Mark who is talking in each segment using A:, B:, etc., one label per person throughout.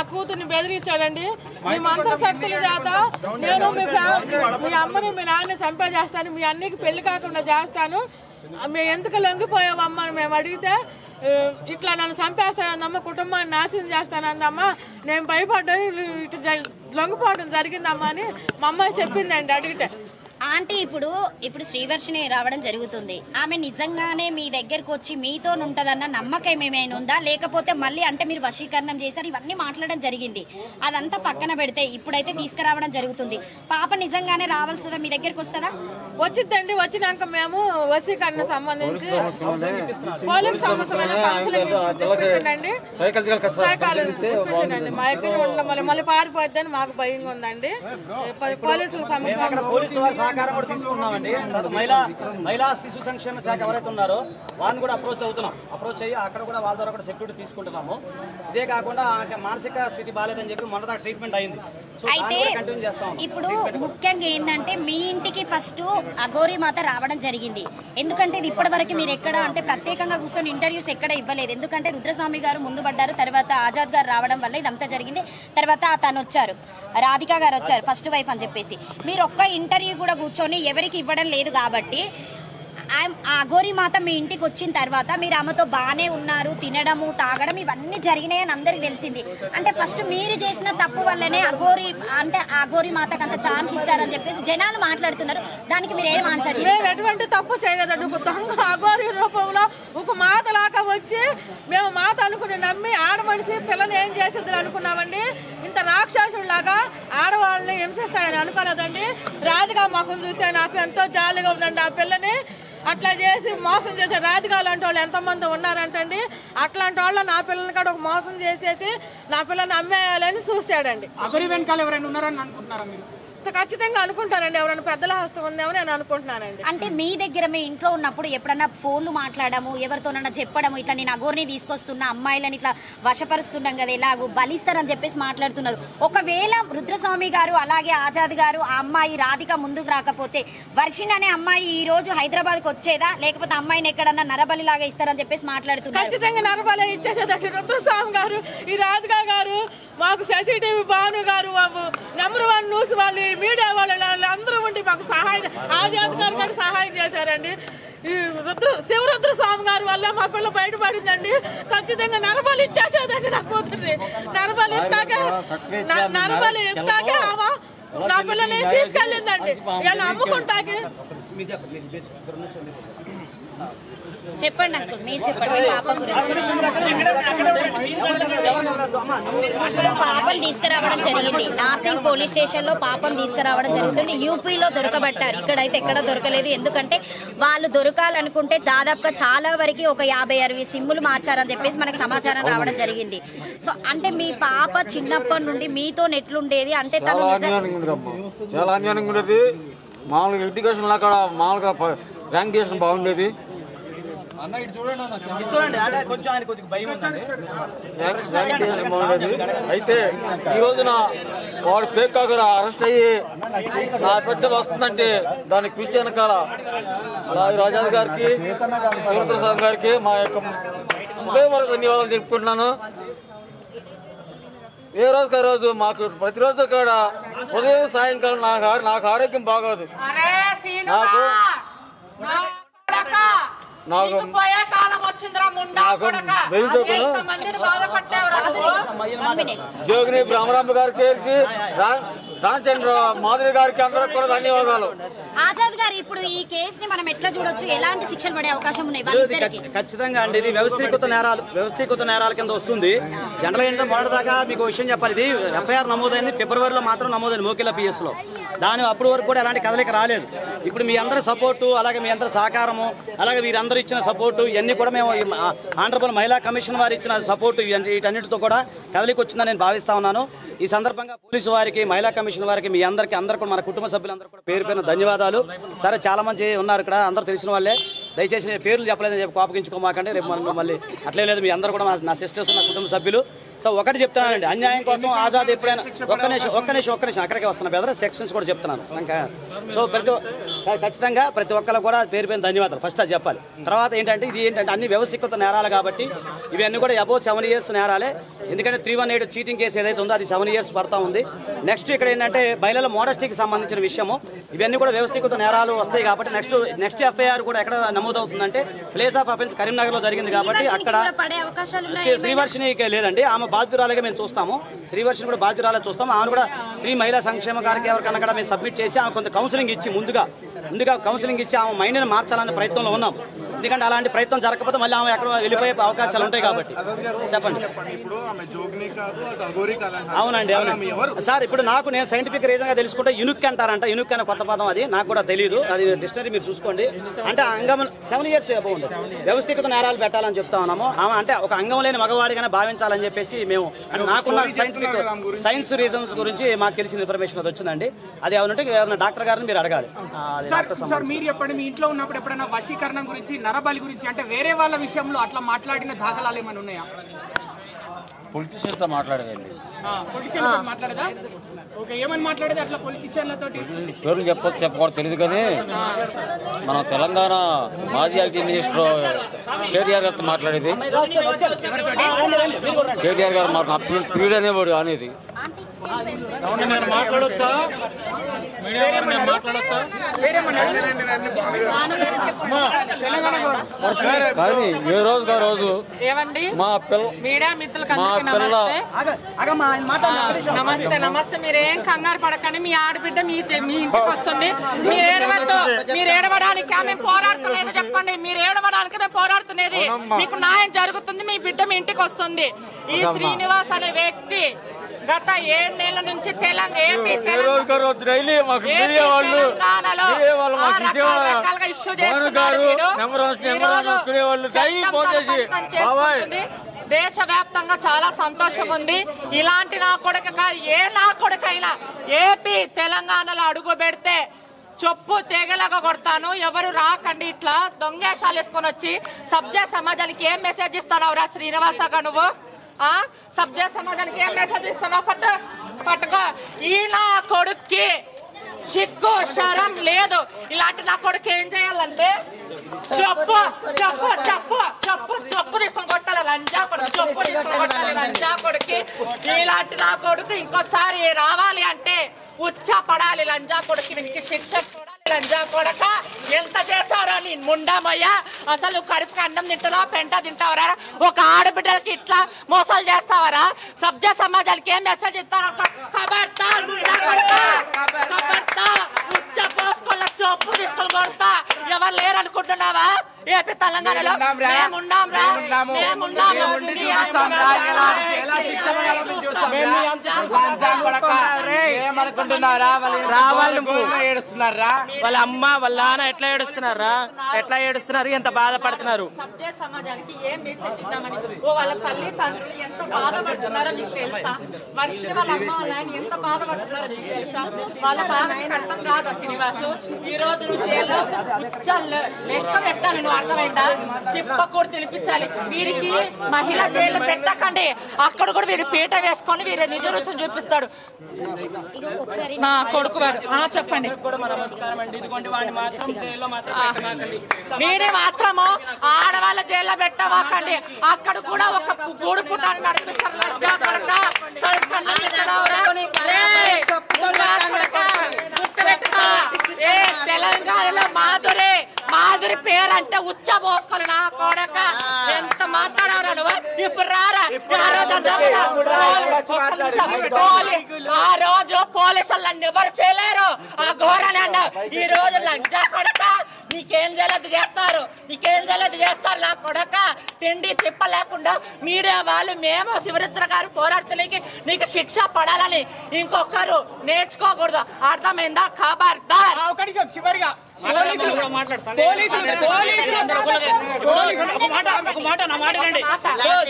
A: కూతుర్ని బెదిరించాడండి. మీ మంత్రశక్తుల చేత నేను మీ అమ్మని మీ నాన్నని చంపేస్తాను, మీ అన్నికి పెళ్లి కాకుండా చేస్తాను, మేము ఎందుకు లొంగిపోయావమ్మని మేము అడిగితే ఇట్లా నన్ను చంపేస్తానందమ్మా, కుటుంబాన్ని నాశనం చేస్తానందమ్మా, నేను భయపడ్డాను, ఇటు లొంగిపోవడం జరిగిందమ్మా అని మా అమ్మాయి చెప్పిందండి అడిగితే.
B: ఆంటీ ఇప్పుడు శ్రీవర్షిని రావడం జరుగుతుంది. ఆమె నిజంగానే మీ దగ్గరకు వచ్చి మీతో ఉంటుందన్న నమ్మకం ఏమైనా ఉందా, లేకపోతే మళ్ళీ అంటే మీరు వశీకరణం చేశారు ఇవన్నీ మాట్లాడడం జరిగింది, అదంతా పక్కన పెడితే ఇప్పుడైతే తీసుకురావడం జరుగుతుంది, పాప నిజంగానే రావాల్సిందా, మీ దగ్గరకు వస్తుందా?
A: వచ్చిందండి. వచ్చినాక మేము వశీకరణ సంబంధించి పోలింగ్ సమస్యలను కౌన్సిలింగ్ సైకాలజీ మా దగ్గర ఉండడం మళ్ళీ పారిపోద్దని మాకు భయంగా ఉందండి. పోలీసుల సమస్య
C: తీసుకున్నామండి. మహిళా శిశు సంక్షేమ శాఖ ఎవరైతే ఉన్నారో వాళ్ళని కూడా అప్రోచ్ అయ్యి అక్కడ కూడా వాళ్ళ ద్వారా కూడా సెక్యూరిటీ తీసుకుంటున్నాము. ఇదే కాకుండా మానసిక స్థితి బాగాలేదని చెప్పి మొన్న ట్రీట్మెంట్ అయింది.
B: అయితే ఇప్పుడు ముఖ్యంగా ఏంటంటే మీ ఇంటికి ఫస్ట్ అఘోరి మాత రావడం జరిగింది. ఎందుకంటే ఇది ఇప్పటి వరకు మీరు ఎక్కడ అంటే ప్రత్యేకంగా కూర్చొని ఇంటర్వ్యూస్ ఎక్కడ ఇవ్వలేదు. ఎందుకంటే రుద్రస్వామి గారు ముందు పడ్డారు, తర్వాత ఆజాద్ గారు రావడం వల్ల ఇదంతా జరిగింది. తర్వాత తను వచ్చారు, రాధిక గారు వచ్చారు ఫస్ట్ వైఫ్ అని చెప్పేసి. మీరు ఒక్క ఇంటర్వ్యూ కూడా కూర్చొని ఎవరికి ఇవ్వడం లేదు కాబట్టి ఆ అఘోరి మాత మీ ఇంటికి వచ్చిన తర్వాత మీరు ఆమెతో బాగానే ఉన్నారు, తినడము తాగడం ఇవన్నీ జరిగినాయని అందరికి తెలిసింది. అంటే ఫస్ట్ మీరు చేసిన తప్పు వల్లనే అఘోరి మాతకు అంత ఛాన్స్ ఇచ్చారని చెప్పేసి జనాలు మాట్లాడుతున్నారు. దానికి మీరు ఏం ఆన్సర్ చేస్తారు?
A: ఎటువంటి తప్పు చేయలేదండి. ఒక దొంగ అఘోరి రూపంలో ఒక మాత లాగా వచ్చి మేము మాత అనుకుని నమ్మి ఆడమనిషి పిల్లలు ఏం చేసేది అనుకున్నామండి. ఇంత రాక్షసులాగా ఆడవాళ్ళని హింసిస్తాడని అనుకోలేదండి. రాధిక మాకు చూస్తే నాకు ఎంతో జాలీగా ఉందండి. ఆ పిల్లని అట్లా చేసి మోసం చేసే రాధిక లాంటి వాళ్ళు ఎంతమంది ఉన్నారంటండి. అట్లాంటి వాళ్ళు నా పిల్లల్ని కూడా ఒక మోసం చేసేసి నా పిల్లల్ని అమ్మేయాలని చూసాడండి.
D: అసలు వెనకాల ఎవరైనా ఉన్నారని అనుకుంటున్నారా మీరు?
A: ఖచ్చితంగా అనుకుంటానండి, ఎవరైనా పెద్దల హస్తం ఉందేమో నేను అనుకుంటున్నానండి.
B: అంటే మీ దగ్గర మీ ఇంట్లో ఉన్నప్పుడు ఎప్పుడన్నా ఫోన్లు మాట్లాడము, ఎవరితోనన్నా చెప్పడము, ఇట్లా నేను అఘోరిని తీసుకొస్తున్నా, అమ్మాయిలని ఇట్లా వశపరుస్తున్నాం కదా, ఎలాగో బలిస్తారని చెప్పేసి మాట్లాడుతున్నారు. ఒకవేళ రుద్రస్వామి గారు అలాగే ఆజాద్ గారు ఆ అమ్మాయి రాధిక ముందుకు రాకపోతే వర్షిణి అనే అమ్మాయి ఈ రోజు హైదరాబాద్కి వచ్చేదా, లేకపోతే అమ్మాయిని ఎక్కడన్నా నరబలి లాగా ఇస్తారని చెప్పేసి మాట్లాడుతున్నారు.
A: ఖచ్చితంగా నరబలి ఇచ్చేసేదండి రుద్రస్వామి గారు, ఈ రాధిక గారు, మాకు శశిటీవీ భాను గారు, నెంబర్ 1 న్యూస్ వాళ్ళు, మీడియా వాళ్ళు అందరూ ఉండి మాకు సహాయం, ఆజాద్ గారు కూడా సహాయం చేశారండి. ఈ శివరుద్ర స్వామి గారి వల్ల మా పిల్ల బయటపడిందండి. ఖచ్చితంగా నరబలి ఇచ్చేసేదండి నా కూతుర్ని. నరబలి ఇస్తాకే నా పిల్లని తీసుకెళ్ళిందండి. ఇలా అమ్ముకుంటాకి.
B: చెప్పండి అంకుల్, మీరు చెప్పండి పాప గురించి. పాపను తీసుకురావడం జరిగింది, నార్సింగ్ పోలీస్ స్టేషన్ లో పాపను తీసుకురావడం జరుగుతుంది. యూపీలో దొరకబట్టారు, ఇక్కడైతే ఎక్కడ దొరకలేదు. ఎందుకంటే వాళ్ళు దొరకాలనుకుంటే దాదాపుగా చాలా వరకు ఒక 50-60 సిమ్ములు మార్చారని చెప్పేసి మనకు సమాచారం రావడం జరిగింది. సో అంటే మీ పాప చిన్నప్పటి నుండి మీతో ఎట్లుండేది అంటే తను
E: చాలా అన్యాయంగా ఉండేది. మామూలుగా ఎడ్యుకేషన్ అక్కడ మామూలుగా ర్యాంక్ బాగుండేది. అయితే ఈ రోజున వాడు ఫేక్ కాకరా అరెస్ట్ అయ్యి నా పెద్ద వస్తుందంటే దానికి కృషి వెనకాల రాజాద్ గారికి, శివప్రసాద్ గారికి మా యొక్క హృదయపూర్వక ధన్యవాదాలు చెప్పుకుంటున్నాను. ఏ రోజుకి ఆ రోజు మాకు ప్రతిరోజు కూడా ఉదయం సాయంకాలం నాకు ఆరోగ్యం బాగోదు. జోగిని బ్రహ్మరాంబ గారికి, రామచంద్ర మాధవి గారికి అందరికి కూడా ధన్యవాదాలు.
B: ఆజాద్ గారు, ఇప్పుడు ఈ కేసుని మనం ఎట్లా చూడొచ్చు, ఎలాంటి శిక్షలు పడే అవకాశం ఉన్నాయి?
C: ఖచ్చితంగా అండి, ఇది వ్యవస్థీకృత నేరాల కింద వస్తుంది. జనరల్ ఏంటంటే మొదటిదాకా మీకు విషయం చెప్పాలి, ఇది ఎఫ్ఐఆర్ నమోదైంది ఫిబ్రవరిలో మాత్రం నమోదైంది మోకిలా పిఎస్ లో. దాని అప్పుడు వరకు కూడా ఎలాంటి కదలిక రాలేదు. ఇప్పుడు మీ అందరి సపోర్టు, అలాగే మీ అందరి సహకారము, అలాగే వీరందరూ ఇచ్చిన సపోర్టు, ఇవన్నీ కూడా మేము ఆనరబుల్ మహిళా కమిషన్ వారు ఇచ్చిన సపోర్టు, వీటన్నిటితో కూడా కదలిక వచ్చిందని నేను భావిస్తా ఉన్నాను. ఈ సందర్భంగా పోలీసు వారికి, మహిళా కమిషన్ వారికి, మీ అందరికీ కూడా మన కుటుంబ సభ్యులందరూ కూడా పేరు ధన్యవాదాలు. సరే, చాలా మంది ఉన్నారు ఇక్కడ, అందరూ తెలిసిన వాళ్ళే. దయచేసి నేను పేర్లు చెప్పలేదని చెప్పి కోపగించుకోమాకండి. రేపు మళ్ళీ అట్లే లేదు, మీ అందరూ కూడా నా సిస్టర్స్, నా కుటుంబ సభ్యులు. సో ఒకటి చెప్తున్నానండి, అన్యాయం కోసం ఆజాద్ ఎప్పుడైనా ఒక్క నిమిషం అక్కడికే వస్తున్నా బెదర్, సెక్షన్స్ కూడా చెప్తున్నాను ఇంకా. సో ఖచ్చితంగా ప్రతి ఒక్కరు కూడా పేరు ధన్యవాదాలు ఫస్ట్ అది చెప్పాలి. తర్వాత ఏంటంటే ఇది ఏంటంటే అన్ని వ్యవస్థీకృత నేరాలు కాబట్టి ఇవన్నీ కూడా అబౌవ్ 7 years నేరాలే. ఎందుకంటే 318 చీటింగ్ కేసు ఏదైతే ఉందో అది 7 years పడతా ఉంది. నెక్స్ట్ ఇక్కడ ఏంటంటే బయలుల మోడస్టీకి సంబంధించిన విషయము, ఇవన్నీ కూడా వ్యవస్థీకృత నేరాలు వస్తాయి కాబట్టి నెక్స్ట్ ఎఫ్ఐఆర్ కూడా ఎక్కడ నమోదవుతుందంటే ప్లేస్ ఆఫ్ అఫెన్స్ కరీంనగర్లో జరిగింది కాబట్టి అక్కడ శ్రీవర్షినికి లేదండి, ఆమె బాధితురాలుగా మేము చూస్తాము. శ్రీవర్షిని కూడా బాధితురాలుగా చూస్తాము. ఆమెను కూడా శ్రీ మహిళా సంక్షేమ కార్యక్రమం కూడా మేము సబ్మిట్ చేసి ఆమె కొంత కౌన్సిలింగ్ ఇచ్చి ముందుగా కౌన్సిలింగ్ ఇచ్చి ఆమె మైండ్ని మార్చాలనే ప్రయత్నంలో ఉన్నాం. ఎందుకంటే అలాంటి ప్రయత్నం జరగకపోతే మళ్ళీ ఆమె ఎక్కడ వెళ్ళిపోయే అవకాశాలు ఉంటాయి కాబట్టి. చెప్పండి. అవునండి సార్, ఇప్పుడు నేను సైంటిఫిక్ రీజన్గా తెలుసుకుంటే యునిక్ అంటారంట. యునిక్ అనే కొత్త పదం, అది నాకు కూడా తెలియదు, అది డిక్షనరీ మీరు చూసుకోండి. అంటే అంగం 7 years బాగుంది, వ్యవస్థీకృత నేరాలు పెట్టాలని చెప్తా ఉన్నాము. ఆమె అంటే ఒక అంగం లేని మగవాడిగానే భావించాలని చెప్పేసి మేము, అంటే నాకున్న సైన్స్ రీజన్స్ గురించి మాకు తెలిసిన ఇన్ఫర్మేషన్ అది వచ్చిందండి. అది ఏమంటే ఎవరైనా డాక్టర్ గారిని మీరు అడగాలి.
D: మీరు చెప్పండి, మీ ఇంట్లో ఉన్నప్పుడు ఎప్పుడైనా వశీకరణం గురించి, నరబలి గురించి, అంటే వేరే వాళ్ళ విషయంలో అట్లా మాట్లాడిన దాఖలాలు ఏమైనా ఉన్నాయా?
E: పొలిటీషియన్తో మాట్లాడేదండి.
D: పొలిటీషియన్తో మాట్లాడదా? ఓకే, ఏమని మాట్లాడేది అట్లా పొలిటీషియన్లతో?
E: పేర్లు చెప్పకూడదు తెలియదు కానీ మన తెలంగాణ మాజీ ఐటీ మినిస్టర్ కేటీఆర్ గారితో మాట్లాడేది. కేటీఆర్ గారు నా పీడ అనేవాడు అనేది. మాట్లాడొచ్చా? కానీ ఏ రోజుగా రోజు మా పిల్ల
F: నమస్తే. మీరేం కంగారు పడకండి, మీ ఆడబిడ్డ మీ ఇంటికి వస్తుంది. మీరు ఏడవడానికి మేము పోరాడుతున్నది చెప్పండి. మీరు ఏడవడానికి మేము పోరాడుతున్నది, మీకు న్యాయం జరుగుతుంది, మీ బిడ్డ మీ ఇంటికి వస్తుంది. ఈ శ్రీనివాస్ అనే వ్యక్తి గత 7 నెలల నుంచి తెలంగాణలో ఇష్యూ చేస్తున్నారు. దేశవ్యాప్తంగా చాలా సంతోషం ఉంది. ఇలాంటి నా కొడుకైనా ఏపీ తెలంగాణలో అడుగు పెడితే చెప్పు తెగలగా కొడతాను. ఎవరు రాకండి, ఇట్లా దొంగేషాలు వేసుకొని వచ్చి సభ్య సమాజానికి ఏం మెసేజ్ ఇస్తానవురా శ్రీనివాసగా నువ్వు? సభ్య సమాజానికి ఏం మెసేజ్ ఇస్తున్నావు? పట్టుకో. ఈ నా కొడుక్కి సిగ్గు శరం లేదు. ఇలాంటి నా కొడుకు ఏం చేయాలంటే చెప్పు తీసుకొని కొట్టాలి. లంజా కొడుకు చెప్పు తీసుకొని కొట్టాలి. లంజా కొడుకు ఇలాంటి నా కొడుకు ఇంకోసారి రావాలి అంటే ఉచ్చ పడాలి. లంజా కొడుకు వీనికి శిక్ష పడాలి. లంజా కొడక ఎంత చేస్తావరా నీ ముండామయ్యా? అసలు కడుపుకి అన్నం తింటావా, పెంట తింటావరా? ఒక ఆడబిడ్డలకి ఇట్లా మోసాలు చేస్తావరా? సభ్య సమాజానికి ఏం మెసేజ్ ఇస్తారా? ఉచ్చ పోసుకోళ్ళ చొప్పు తీసుకొని కొడతా. ఎవరు లేరు అనుకుంటున్నావా? ఏపీ తెలంగాణలో
G: వాళ్ళ అమ్మ వాళ్ళ నాన్న ఎట్లా ఏడుస్తున్నారు, ఎంత బాధపడుతున్నారు.
F: సభ్య సమాజానికి ఏం మెసేజ్ ఇద్దామని వాళ్ళ తల్లి తండ్రులు ఎంత బాధపడుతున్నారో నీకు తెలుసా? వర్షిని వాళ్ళ అమ్మ వాళ్ళ ఆయన ఎంత బాధపడుతున్నారో నీకు తెలుసా? వాళ్ళ బాధకి అర్థం కాదా శ్రీనివాసు? ఈ రోజు నువ్వు జైల్లో లెక్క పెట్టాలి. నువ్వు అర్థమైందా? చిప్పకూడు తెలిపించాలి. వీరికి మహిళా జైల్లో పెట్టకండి. అక్కడ కూడా వీడు పీట వేసుకొని వీరు నిజ రుసులు చూపిస్తాడు. నా కొడుకు చెప్పండి. వీడి మాత్రము ఆడవాళ్ళ జైల్లో పెట్టవాకండి. అక్కడ కూడా ఒక గూడు పుట్టాన్ని నడిపిస్తారు. తెలంగాణలో మాధురి పేరు అంటే ఉచ్చ పోసుకోవాలి. నా కొడక ఎంత మాట్లాడారా నువ్వు? ఇప్పుడు రారా? ఆ రోజు పోలీసులు నన్ను ఎవరు చేయలేరు. ఆ ఘోరాన్ని అన్నా. ఈ రోజు లంజా కొడక నీకేం చేయలేదు చేస్తారు. నా కొడక తిండి తిప్ప లేకుండా మీడియా వాళ్ళు మేము శివరుద్ర గారు పోరాడుతులకి నీకు శిక్ష పడాలని ఇంకొకరు నేర్చుకోకూడదు. అర్థమైందా? ఖబర్దార్.
D: చివరిగా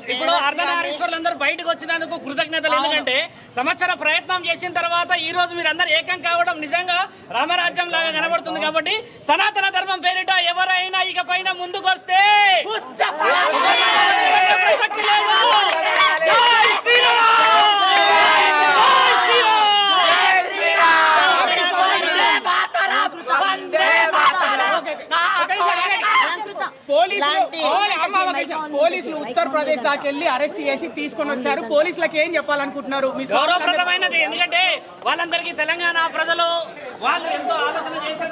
G: ఇప్పుడు అర్ధనారీశ్వరులందరూ బయటకు వచ్చినందుకు కృతజ్ఞతలు. ఎందుకంటే
H: సంవత్సర ప్రయత్నం చేసిన తర్వాత ఈ రోజు మీరందరూ ఏకం కావడం నిజంగా రామరాజ్యం లాగా కనబడుతుంది. కాబట్టి సనాతన ధర్మం పేరిట ఎవరైనా ఇక పైన ముందుకు వస్తే
D: పోలీసులు ఉత్తరప్రదేశ్ దాకా వెళ్ళి అరెస్ట్ చేసి తీసుకొని వచ్చారు. పోలీసులకు ఏం చెప్పాలనుకుంటున్నారు?
H: గౌరవప్రదమైనది, ఎందుకంటే వాళ్ళందరికీ తెలంగాణ ప్రజలు వాళ్ళు ఎంతో ఆలోచన చేసే